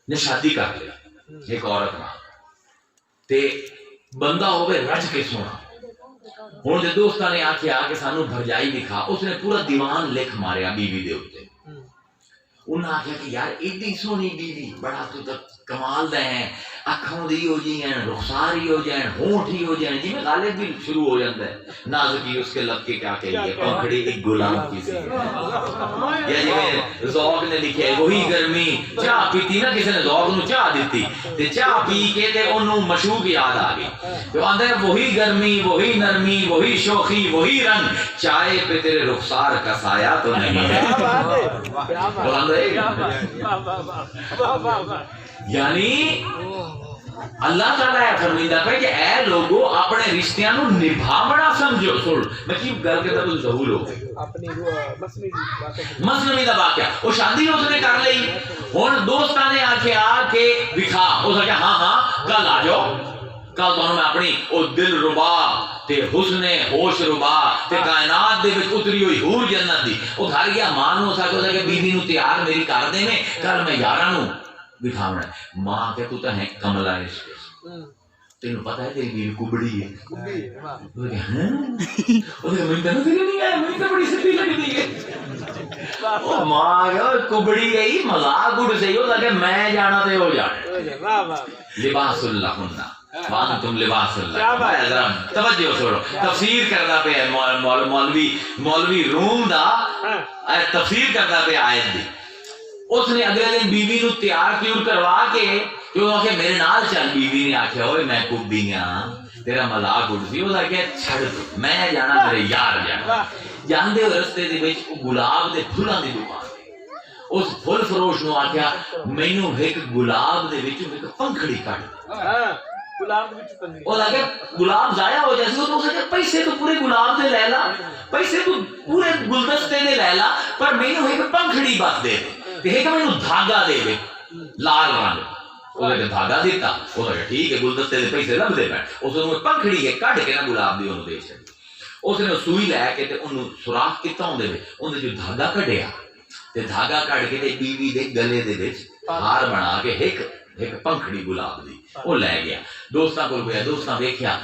نے شادی کر لی ایک عورت نال تے بندہ ہوئے رج کے سونا ہوں جب دوستاں نے آکھیا کہ سانو بھرجائی دکھا اس نے پورا دیوان لکھ ماریا بیوی دے اوتے انہاں آکھیا کہ یار ایڈی سونی بیوی بڑا تو کمال دے ہیں اکھاں دی ہو جی ہیں رخسار ہی ہو جائیں ہونٹ ہی ہو جائیں جی میں غالب بھی شروع ہو جاتا ہے نازکی اس کے لب کے کیا کہیے پکڑی ایک گلاب کی سی یا جی میں ذوق نے لکھے وہی گرمی چاہ پیتی نا کسی نے ذوق نو چاہ دیتی تے چاہ پی کے تے انہوں مشوق یاد آ گئی جو آندہ ہے وہی گرمی وہی نرمی وہی شوخی وہی رنگ چائے پہ تیرے رخسار کا سایہ تو نہیں ہے یعنی اللہ تعالیٰ ہے فرمیدہ پہ کہ اے لوگو اپنے رشتیاں نو نبھاونا سمجھو سن میں کی گل کے تب ظہور ہو گئی مسلمی دا واقعہ وہ شادی اس نے کر لئی ہن دوستاں نے آکھیا کہ دکھا اس نے کہا ہاں ہاں کل آ جاؤ کل تو میں اپنی او دل ربا تے حسن ہوش ربا تے کائنات دے وچ اتری ہوئی حور جنت دی او گھر گیا ماں نو سکتا کہ بیوی نو تیار میری کر دے میں کل میں یاراں نو دکھاونا ہے ماں کہ تو ہے کملا عشق تینوں پتہ ہے تیری بیوی کبڑی ہے مجھے تو نہیں ہے مجھے تو بڑی سٹی لگتی ہے ماں کبڑی ہے مذاق اڑ سے ہو لگے میں جانا تے ہو جانا لباس اللہ ہننا وانتم لباس اللہ توجہ سوڑو تفسیر کرنا پہ مولوی روم دا تفسیر کرنا پہ آیت دی اس نے اگلے دن بیوی نو تیار کیوں کروا کے جو آکھے میرے نال چل بیوی نے آکھیا ہوئے میں کبھی ہاں تیرا مذاق اڑ سی وہ آکھیا چھڑ دو میں جانا میرے یار جانا جاندے ہوئے رستے دے وچ گلاب دے پھلاں دی دکان اس پھل فروش نو آکھیا مینوں ایک گلاب دے وچ ایک پنکھڑی کٹ وہ لگے گلاب ضائع ہو جائے تو اسے پیسے تو پورے گلاب دے لے لا پیسے تو پورے گلدستے دے لے لا پر مینوں ایک پنکھڑی بس دے دے ایک مینوں دھاگا دے دے لال رنگ وہ دھاگا دیتا وہ ٹھیک ہے گلدستے دے پیسے لب دے بیٹھ اس نے پنکھڑی ہے کٹ کے نا گلاب دی انہوں دے چڑی اس نے سوئی لے کے تے انہوں سوراخ کیتا ہوندے وے انہوں جو دھاگا کڈیا تے دھاگا کٹ کے تے بیوی دے گلے دے وچ ہار بنا کے ایک پنکھڑی گلاب دی وہ لے گیا دوستاں کو گیا دوستاں دیکھیا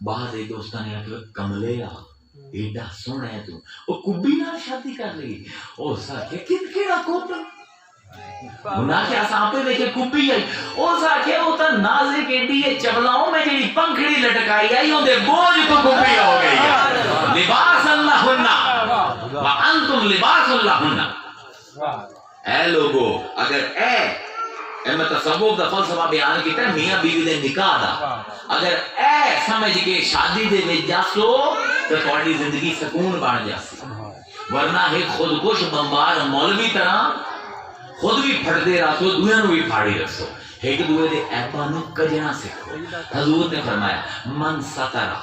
باہر ایک دوستاں نے آکھیا کملے آ ایڈا سونا ہے تو وہ کبھی نال شادی کر لی او ساکھے کیڑا کبھی انہاں کے اساں پہ دیکھے کبھی آئی او ساکھے او تا نازک ایڈی ہے چبلاؤں میں جڑی پنکھڑی لٹکائی آئی اون دے بوجھ تو کبھی ہو گئی لباس اللہ ہننا وانتم لباس اللہ ہننا اے لوگو اگر میں تصوف دا فلسفہ بیان کیتا ہے میاں بیوی دے نکاح دا اگر اے سمجھ کے شادی دے وچ جاسو تو تہاڈی زندگی سکون بن جاسی ورنہ ایک خودکش بمبار مولوی طرح خود بھی پھڑدے رہو دوسرے نو بھی پھاڑی رکھو ایک دوسرے دے عیباں نو کجنا سکھو حضور نے فرمایا من سترا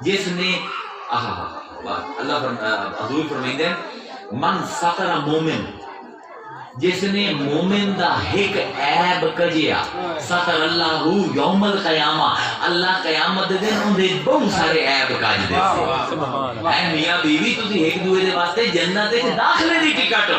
جس نے اللہ حضور فرمائندے من سترا مومن جس نے مومن دا ایک عیب کجیا ستر اللہ یوم القیامہ اللہ قیامت دن اندے بہت سارے عیب کج دے اے میاں بیوی تسی ایک دوسرے دے واسطے جنت وچ داخلے دی ٹکٹ